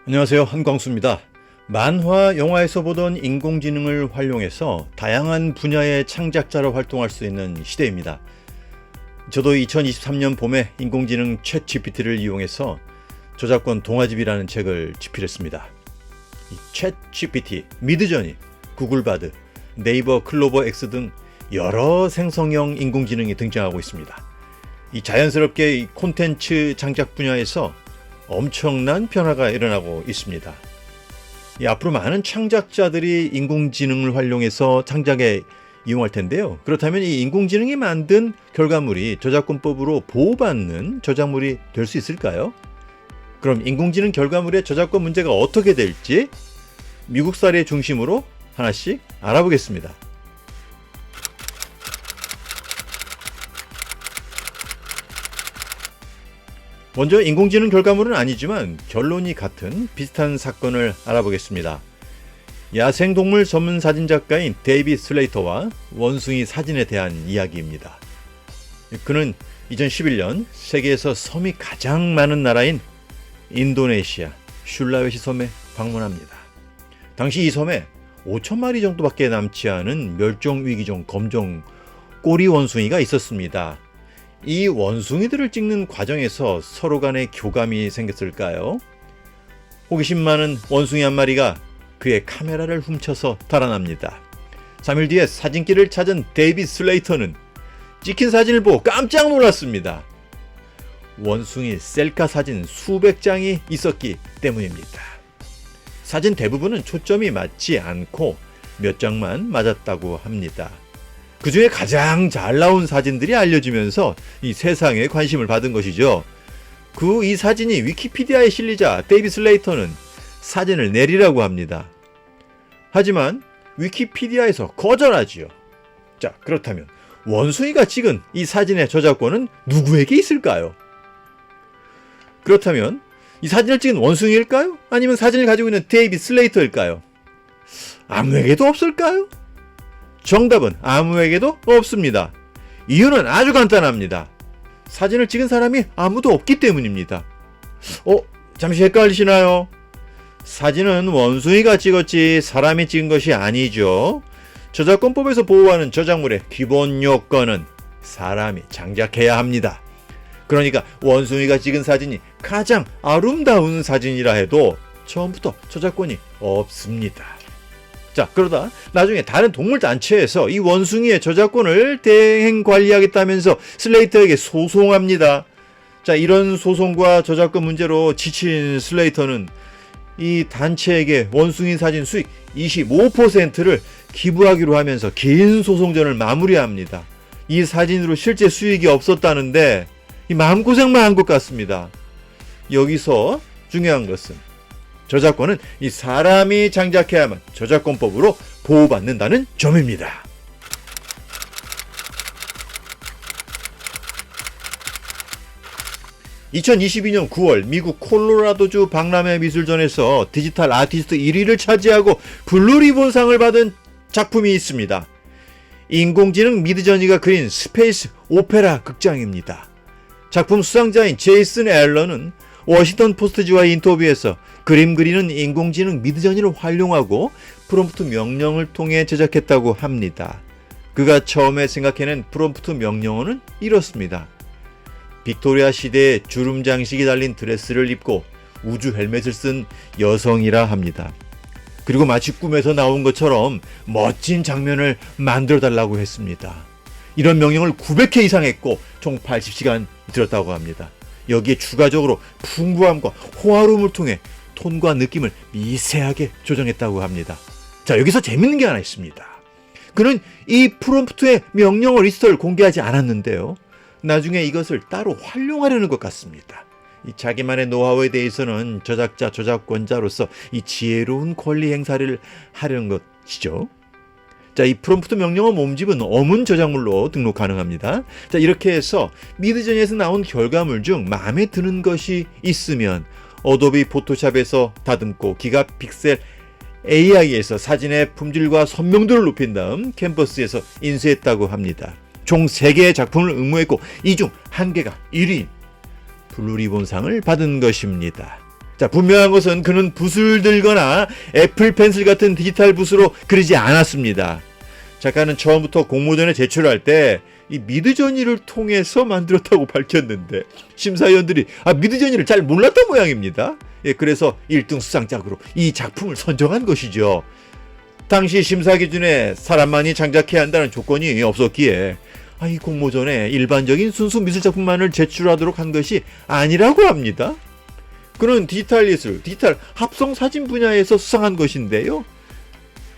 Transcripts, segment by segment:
안녕하세요, 한광수입니다. 만화, 영화에서 보던 인공지능을 활용해서 다양한 분야의 창작자로 활동할 수 있는 시대입니다. 저도 2023년 봄에 인공지능 챗GPT를 이용해서 저작권 동화집이라는 책을 집필했습니다. 이 챗GPT, 미드저니, 구글바드, 네이버 클로버 X 등 여러 생성형 인공지능이 등장하고 있습니다. 이 자연스럽게 이 콘텐츠 창작 분야에서 엄청난 변화가 일어나고 있습니다. 앞으로 많은 창작자들이 인공지능을 활용해서 창작에 이용할 텐데요. 그렇다면 이 인공지능이 만든 결과물이 저작권법으로 보호받는 저작물이 될 수 있을까요? 그럼 인공지능 결과물의 저작권 문제가 어떻게 될지 미국 사례 중심으로 하나씩 알아보겠습니다. 먼저 인공지능 결과물은 아니지만 결론이 같은 비슷한 사건을 알아보겠습니다. 야생동물 전문 사진작가인 데이빗 슬레이터와 원숭이 사진에 대한 이야기입니다. 그는 2011년 세계에서 섬이 가장 많은 나라인 인도네시아 슐라웨시 섬에 방문합니다. 당시 이 섬에 5천 마리 정도밖에 남지 않은 멸종위기종 검정 꼬리 원숭이가 있었습니다. 이 원숭이들을 찍는 과정에서 서로 간에 교감이 생겼을까요? 호기심 많은 원숭이 한 마리가 그의 카메라를 훔쳐서 달아납니다. 3일 뒤에 사진기를 찾은 데이빗 슬레이터는 찍힌 사진을 보고 깜짝 놀랐습니다. 원숭이 셀카 사진 수백 장이 있었기 때문입니다. 사진 대부분은 초점이 맞지 않고 몇 장만 맞았다고 합니다. 그 중에 가장 잘 나온 사진들이 알려지면서 이 세상에 관심을 받은 것이죠. 이 사진이 위키피디아에 실리자 데이빗 슬레이터는 사진을 내리라고 합니다. 하지만 위키피디아에서 거절하지요. 자, 그렇다면 원숭이가 찍은 이 사진의 저작권은 누구에게 있을까요? 그렇다면 이 사진을 찍은 원숭이일까요? 아니면 사진을 가지고 있는 데이빗 슬레이터일까요? 아무에게도 없을까요? 정답은 아무에게도 없습니다. 이유는 아주 간단합니다. 사진을 찍은 사람이 아무도 없기 때문입니다. 잠시 헷갈리시나요? 사진은 원숭이가 찍었지 사람이 찍은 것이 아니죠. 저작권법에서 보호하는 저작물의 기본 요건은 사람이 창작해야 합니다. 그러니까 원숭이가 찍은 사진이 가장 아름다운 사진이라 해도 처음부터 저작권이 없습니다. 자, 그러다 나중에 다른 동물 단체에서 이 원숭이의 저작권을 대행 관리하겠다면서 슬레이터에게 소송합니다. 자, 이런 소송과 저작권 문제로 지친 슬레이터는 이 단체에게 원숭이 사진 수익 25%를 기부하기로 하면서 긴 소송전을 마무리합니다. 이 사진으로 실제 수익이 없었다는데 이 마음고생만 한 것 같습니다. 여기서 중요한 것은 저작권은 이 사람이 창작해야만 저작권법으로 보호받는다는 점입니다. (2022년 9월) 미국 콜로라도주 박람회 미술전에서 디지털 아티스트 1위를 차지하고 블루리본상을 받은 작품이 있습니다. 인공지능 미드저니가 그린 스페이스 오페라 극장입니다. 작품 수상자인 제이슨 앨런은 워싱턴 포스트지와의 인터뷰에서 그림 그리는 인공지능 미드저니를 활용하고 프롬프트 명령을 통해 제작했다고 합니다. 그가 처음에 생각해낸 프롬프트 명령어는 이렇습니다. 빅토리아 시대의 주름 장식이 달린 드레스를 입고 우주 헬멧을 쓴 여성이라 합니다. 그리고 마치 꿈에서 나온 것처럼 멋진 장면을 만들어 달라고 했습니다. 이런 명령을 900회 이상 했고 총 80시간 들었다고 합니다. 여기에 추가적으로 풍부함과 호화로움을 통해 톤과 느낌을 미세하게 조정했다고 합니다. 자, 여기서 재밌는 게 하나 있습니다. 그는 이 프롬프트의 명령어 리스트를 공개하지 않았는데요. 나중에 이것을 따로 활용하려는 것 같습니다. 이 자기만의 노하우에 대해서는 저작자, 저작권자로서 이 지혜로운 권리 행사를 하려는 것이죠. 자, 이 프롬프트 명령어 몸집은 어문 저작물로 등록 가능합니다. 자, 이렇게 해서 미드저니에서 나온 결과물 중 마음에 드는 것이 있으면 어도비 포토샵에서 다듬고 기가픽셀 AI에서 사진의 품질과 선명도를 높인 다음 캔버스에서 인쇄했다고 합니다. 총 3개의 작품을 응모했고 이 중 1개가 1위인 블루리본상을 받은 것입니다. 자, 분명한 것은 그는 붓을 들거나 애플 펜슬 같은 디지털 붓으로 그리지 않았습니다. 작가는 처음부터 공모전에 제출할 때 이 미드저니를 통해서 만들었다고 밝혔는데 심사위원들이 미드저니를 잘 몰랐던 모양입니다. 그래서 1등 수상작으로 이 작품을 선정한 것이죠. 당시 심사 기준에 사람만이 장작해야 한다는 조건이 없었기에 이 공모전에 일반적인 순수 미술작품만을 제출하도록 한 것이 아니라고 합니다. 그는 디지털 예술, 디지털 합성 사진 분야에서 수상한 것인데요.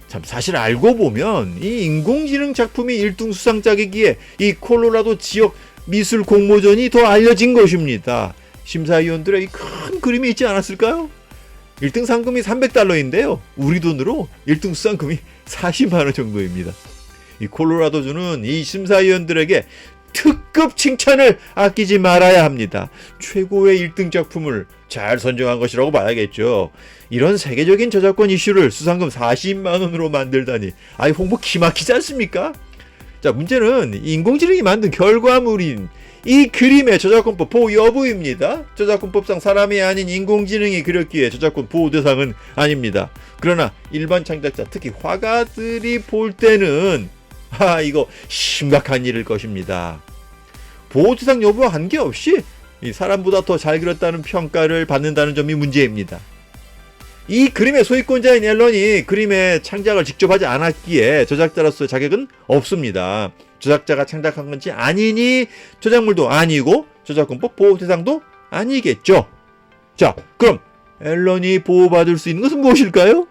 참 사실 알고 보면 이 인공지능 작품이 1등 수상작이기에 이 콜로라도 지역 미술 공모전이 더 알려진 것입니다. 심사위원들의 이 큰 그림이 있지 않았을까요? 1등 상금이 $300인데요. 우리 돈으로 1등 수상금이 40만 원 정도입니다. 이 콜로라도주는 이 심사위원들에게 특급 칭찬을 아끼지 말아야 합니다. 최고의 1등 작품을 잘 선정한 것이라고 봐야겠죠. 이런 세계적인 저작권 이슈를 수상금 40만 원으로 만들다니 홍보 기막히지 않습니까? 자, 문제는 인공지능이 만든 결과물인 이 그림의 저작권법 보호 여부입니다. 저작권법상 사람이 아닌 인공지능이 그렸기에 저작권 보호 대상은 아닙니다. 그러나 일반 창작자, 특히 화가들이 볼 때는 이거 심각한 일일 것입니다. 보호 대상 여부와 관계없이 이 사람보다 더 잘 그렸다는 평가를 받는다는 점이 문제입니다. 이 그림의 소유권자인 앨런이 그림의 창작을 직접 하지 않았기에 저작자로서의 자격은 없습니다. 저작자가 창작한 건지 아니니 저작물도 아니고 저작권법 보호 대상도 아니겠죠. 자, 그럼 앨런이 보호받을 수 있는 것은 무엇일까요?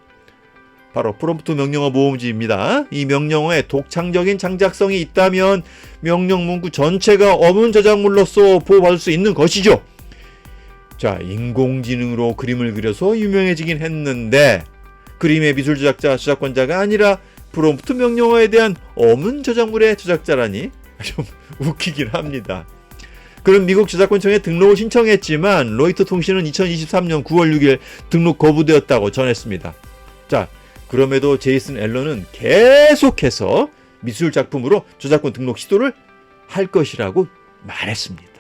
바로 프롬프트 명령어 모음지입니다. 이 명령어에 독창적인 창작성이 있다면 명령 문구 전체가 어문 저작물로서 보호받을 수 있는 것이죠. 자, 인공지능으로 그림을 그려서 유명해지긴 했는데 그림의 미술 저작자, 저작권자가 아니라 프롬프트 명령어에 대한 어문 저작물의 저작자라니 좀 웃기긴 합니다. 그는 미국 저작권청에 등록을 신청했지만 로이터 통신은 2023년 9월 6일 등록 거부되었다고 전했습니다. 자, 그럼에도 제이슨 앨런은 계속해서 미술 작품으로 저작권 등록 시도를 할 것이라고 말했습니다.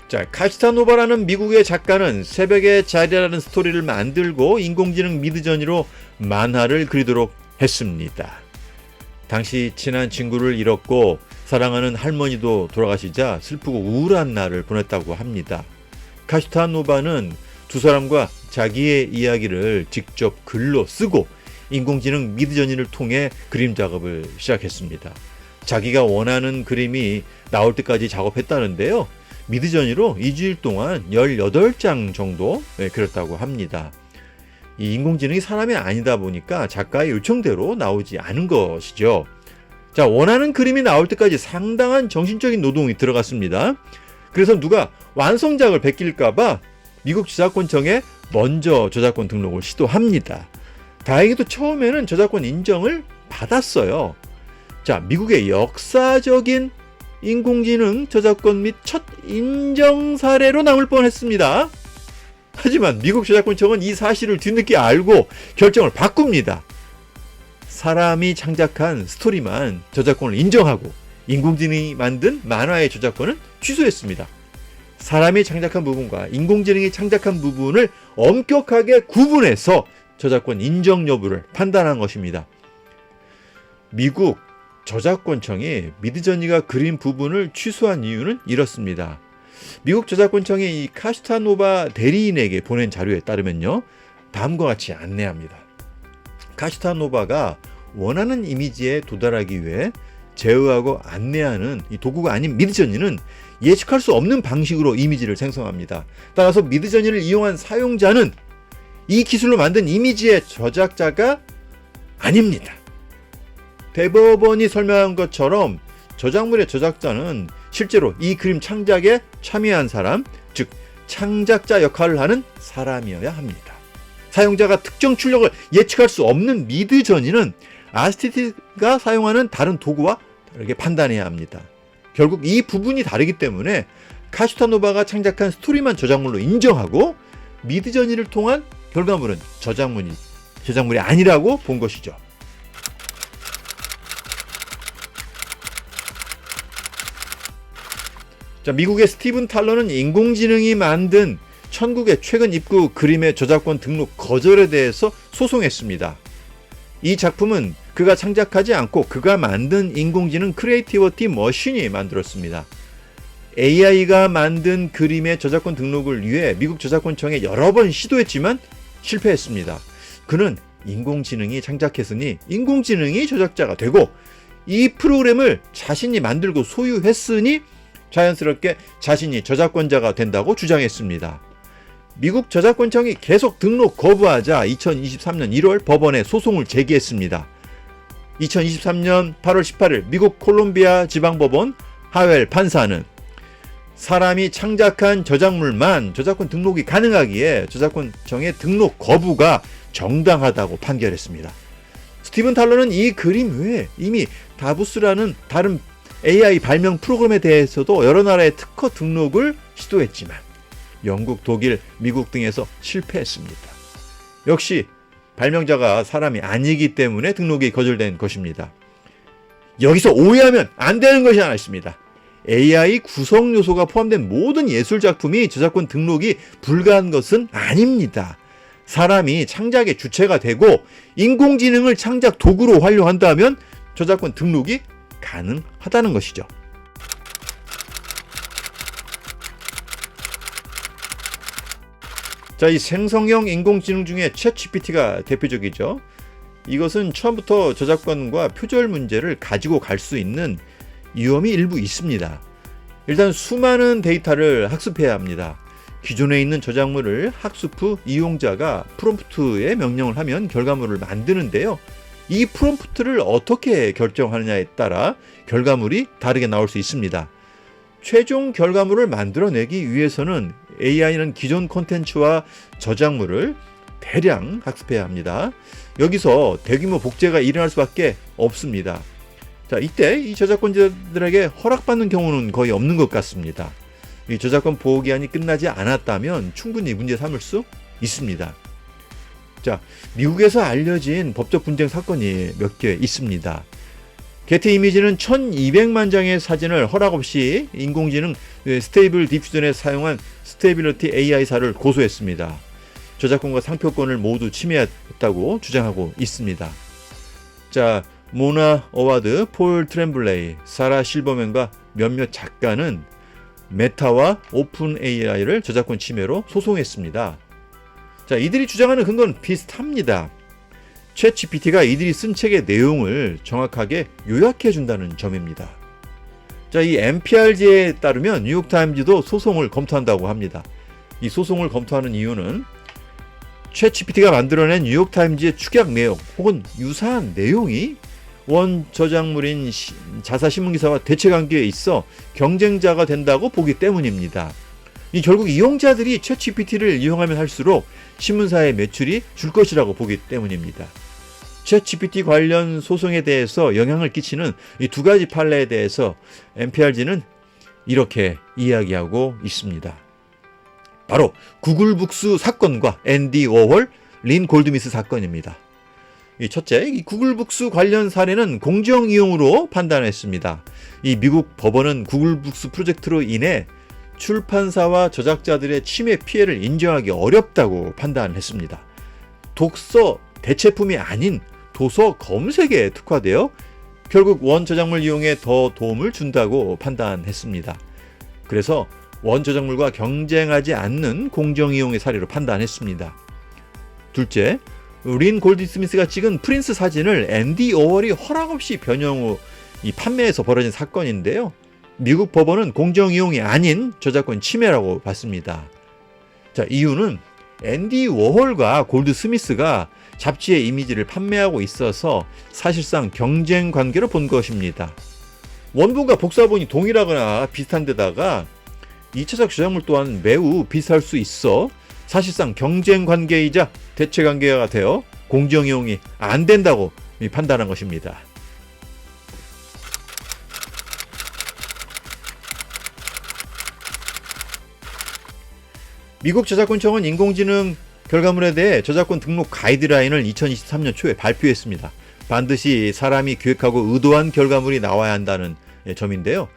자, 카시타노바라는 미국의 작가는 새벽의 자리라는 스토리를 만들고 인공지능 미드저니로 만화를 그리도록 했습니다. 당시 친한 친구를 잃었고 사랑하는 할머니도 돌아가시자 슬프고 우울한 날을 보냈다고 합니다. 카시타노바는 두 사람과 자기의 이야기를 직접 글로 쓰고 인공지능 미드저니를 통해 그림 작업을 시작했습니다. 자기가 원하는 그림이 나올 때까지 작업했다는데요. 미드저니로 2주일 동안 18장 정도 그렸다고 합니다. 이 인공지능이 사람이 아니다 보니까 작가의 요청대로 나오지 않은 것이죠. 자, 원하는 그림이 나올 때까지 상당한 정신적인 노동이 들어갔습니다. 그래서 누가 완성작을 베낄까봐 미국 저작권청에 먼저 저작권 등록을 시도합니다. 다행히도 처음에는 저작권 인정을 받았어요. 자, 미국의 역사적인 인공지능 저작권 및 첫 인정 사례로 남을 뻔했습니다. 하지만 미국 저작권청은 이 사실을 뒤늦게 알고 결정을 바꿉니다. 사람이 창작한 스토리만 저작권을 인정하고 인공지능이 만든 만화의 저작권은 취소했습니다. 사람이 창작한 부분과 인공지능이 창작한 부분을 엄격하게 구분해서 저작권 인정 여부를 판단한 것입니다. 미국 저작권청이 미드저니가 그린 부분을 취소한 이유는 이렇습니다. 미국 저작권청이 이 카시타노바 대리인에게 보낸 자료에 따르면요, 다음과 같이 안내합니다. 카시타노바가 원하는 이미지에 도달하기 위해 제어하고 안내하는 이 도구가 아닌 미드저니는 예측할 수 없는 방식으로 이미지를 생성합니다. 따라서 미드저니를 이용한 사용자는 이 기술로 만든 이미지의 저작자가 아닙니다. 대법원이 설명한 것처럼 저작물의 저작자는 실제로 이 그림 창작에 참여한 사람, 즉 창작자 역할을 하는 사람이어야 합니다. 사용자가 특정 출력을 예측할 수 없는 미드저니는 아티스트가 사용하는 다른 도구와 다르게 판단해야 합니다. 결국 이 부분이 다르기 때문에 카시타노바가 창작한 스토리만 저작물로 인정하고 미드저니를 통한 결과물은 저작물이 아니라고 본 것이죠. 자, 미국의 스티븐 탈러는 인공지능이 만든 천국의 최근 입구 그림의 저작권 등록 거절에 대해서 소송했습니다. 이 작품은 그가 창작하지 않고 그가 만든 인공지능 크리에이티비티 머신이 만들었습니다. AI가 만든 그림의 저작권 등록을 위해 미국 저작권청에 여러 번 시도했지만 실패했습니다. 그는 인공지능이 창작했으니 인공지능이 저작자가 되고 이 프로그램을 자신이 만들고 소유했으니 자연스럽게 자신이 저작권자가 된다고 주장했습니다. 미국 저작권청이 계속 등록 거부하자 2023년 1월 법원에 소송을 제기했습니다. 2023년 8월 18일 미국 콜롬비아 지방법원 하웰 판사는 사람이 창작한 저작물만 저작권 등록이 가능하기에 저작권청의 등록 거부가 정당하다고 판결했습니다. 스티븐 탈러는 이 그림 외에 이미 다부스라는 다른 AI 발명 프로그램에 대해서도 여러 나라의 특허 등록을 시도했지만 영국, 독일, 미국 등에서 실패했습니다. 역시 발명자가 사람이 아니기 때문에 등록이 거절된 것입니다. 여기서 오해하면 안 되는 것이 하나 있습니다. AI 구성 요소가 포함된 모든 예술 작품이 저작권 등록이 불가한 것은 아닙니다. 사람이 창작의 주체가 되고 인공지능을 창작 도구로 활용한다면 저작권 등록이 가능하다는 것이죠. 자, 이 생성형 인공지능 중에 챗GPT가 대표적이죠. 이것은 처음부터 저작권과 표절 문제를 가지고 갈 수 있는 위험이 일부 있습니다. 일단 수많은 데이터를 학습해야 합니다. 기존에 있는 저작물을 학습 후 이용자가 프롬프트에 명령을 하면 결과물을 만드는데요. 이 프롬프트를 어떻게 결정하느냐에 따라 결과물이 다르게 나올 수 있습니다. 최종 결과물을 만들어내기 위해서는 AI는 기존 콘텐츠와 저작물을 대량 학습해야 합니다. 여기서 대규모 복제가 일어날 수밖에 없습니다. 자, 이때 이 저작권자들에게 허락받는 경우는 거의 없는 것 같습니다. 이 저작권 보호 기한이 끝나지 않았다면 충분히 문제 삼을 수 있습니다. 자, 미국에서 알려진 법적 분쟁 사건이 몇 개 있습니다. 게티 이미지는 1200만 장의 사진을 허락 없이 인공지능 스테이블 디퓨전에 사용한 스테이빌리티 AI사를 고소했습니다. 저작권과 상표권을 모두 침해했다고 주장하고 있습니다. 자, 모나 어와드, 폴 트렘블레이, 사라 실버맨과 몇몇 작가는 메타와 오픈 AI를 저작권 침해로 소송했습니다. 자, 이들이 주장하는 근거는 비슷합니다. 챗GPT가 이들이 쓴 책의 내용을 정확하게 요약해 준다는 점입니다. 자, 이 NPR지에 따르면 뉴욕타임즈도 소송을 검토한다고 합니다. 이 소송을 검토하는 이유는 챗GPT가 만들어낸 뉴욕타임즈의 축약 내용 혹은 유사한 내용이 원 저작물인 자사신문기사와 대체관계에 있어 경쟁자가 된다고 보기 때문입니다. 결국 이용자들이 챗GPT를 이용하면 할수록 신문사의 매출이 줄 것이라고 보기 때문입니다. 챗GPT 관련 소송에 대해서 영향을 끼치는 이 두 가지 판례에 대해서 NPR지는 이렇게 이야기하고 있습니다. 바로 구글 북스 사건과 앤디 워홀, 린 골드미스 사건입니다. 첫째, 이 구글 북스 관련 사례는 공정 이용으로 판단했습니다. 이 미국 법원은 구글 북스 프로젝트로 인해 출판사와 저작자들의 침해 피해를 인정하기 어렵다고 판단했습니다. 독서 대체품이 아닌 도서 검색에 특화되어 결국 원 저작물 이용에 더 도움을 준다고 판단했습니다. 그래서 원 저작물과 경쟁하지 않는 공정 이용의 사례로 판단했습니다. 둘째, 린 골드스미스가 찍은 프린스 사진을 앤디 워홀이 허락 없이 변형 후 이 판매에서 벌어진 사건인데요. 미국 법원은 공정 이용이 아닌 저작권 침해라고 봤습니다. 자, 이유는 앤디 워홀과 골드스미스가 잡지의 이미지를 판매하고 있어서 사실상 경쟁 관계로 본 것입니다. 원본과 복사본이 동일하거나 비슷한 데다가 2차적 저작물 또한 매우 비슷할 수 있어 사실상 경쟁 관계이자 대체 관계가 되어 공정 이용이 안 된다고 판단한 것입니다. 미국 저작권청은 인공지능 결과물에 대해 저작권 등록 가이드라인을 2023년 초에 발표했습니다. 반드시 사람이 기획하고 의도한 결과물이 나와야 한다는 점인데요.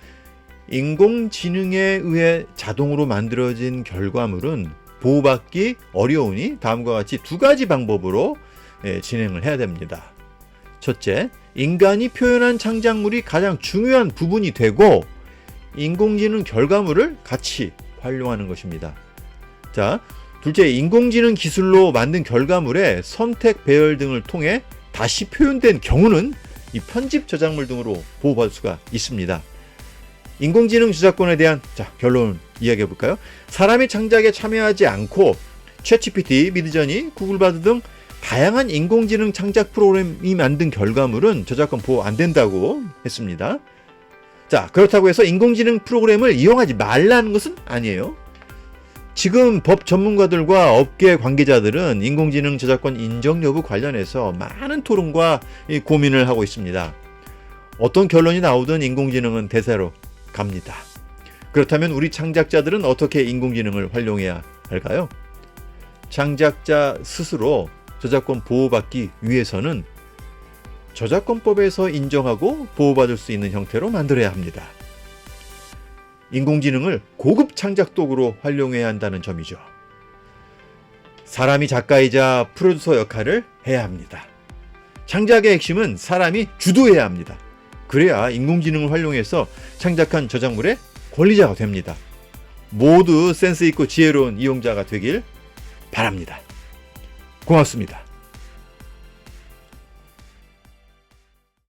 인공지능에 의해 자동으로 만들어진 결과물은 보호받기 어려우니 다음과 같이 두 가지 방법으로 진행을 해야 됩니다. 첫째, 인간이 표현한 창작물이 가장 중요한 부분이 되고 인공지능 결과물을 같이 활용하는 것입니다. 자, 둘째, 인공지능 기술로 만든 결과물의 선택, 배열 등을 통해 다시 표현된 경우는 이 편집 저작물 등으로 보호받을 수가 있습니다. 인공지능 저작권에 대한 결론 이야기해 볼까요? 사람의 창작에 참여하지 않고 챗GPT, 미드저니, 구글바드 등 다양한 인공지능 창작 프로그램이 만든 결과물은 저작권 보호 안 된다고 했습니다. 자, 그렇다고 해서 인공지능 프로그램을 이용하지 말라는 것은 아니에요. 지금 법 전문가들과 업계 관계자들은 인공지능 저작권 인정 여부 관련해서 많은 토론과 고민을 하고 있습니다. 어떤 결론이 나오든 인공지능은 대세로 갑니다. 그렇다면 우리 창작자들은 어떻게 인공지능을 활용해야 할까요? 창작자 스스로 저작권 보호받기 위해서는 저작권법에서 인정하고 보호받을 수 있는 형태로 만들어야 합니다. 인공지능을 고급 창작 도구로 활용해야 한다는 점이죠. 사람이 작가이자 프로듀서 역할을 해야 합니다. 창작의 핵심은 사람이 주도해야 합니다. 그래야 인공지능을 활용해서 창작한 저작물의 권리자가 됩니다. 모두 센스 있고 지혜로운 이용자가 되길 바랍니다. 고맙습니다.